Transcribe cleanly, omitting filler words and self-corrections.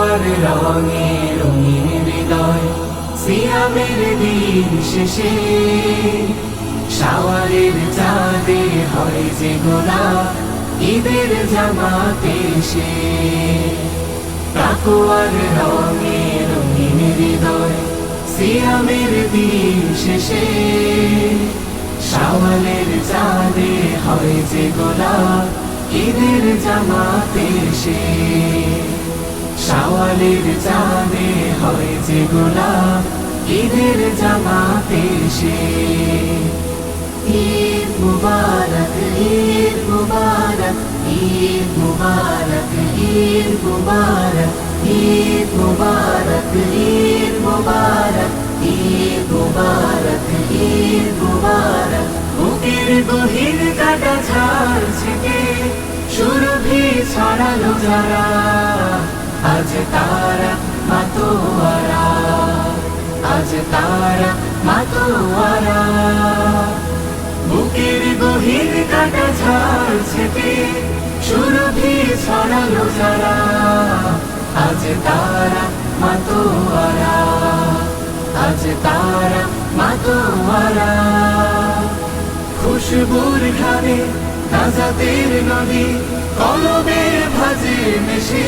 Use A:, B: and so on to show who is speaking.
A: তাকওয়ার রঙে রঙিন হৃদয় সিয়ামের দিন শেষে শাওয়ালের চাঁদে হয় যে গোলাপ ঈদের জামাতে সে তাকওয়ার রঙে রঙিন হৃদয় সিয়ামের দিন শেষে শাওয়ালের চাঁদে হয় যে গোলাপ ঈদের জামাতে সে শাওয়ালের চাঁদে হয় যে গোলাপ ঈদের জামাতে সে ঈদ মুবারক ঈদ মুবারক ঈদ মুবারক ঈদ মুবারক ঈদ মুবারক ঈদ মুবারক ঈদ মুবারক ঈদ মুবারক বুকের গহীন কাটা ছাড়ছে কে সুরভি ছড়ালো যারা আজ তারা মাতোয়ারা আজ তারা মাতোয়ারা বুকের গহীন কাটা ছাড়ছে কে সুরভি ছড়ালো যারা আজ তারা মাতোয়ারা আজ তারা মাতোয়ারা খুশবুর ঘানে নাজাতের নদী কলবের ভাজে মিশে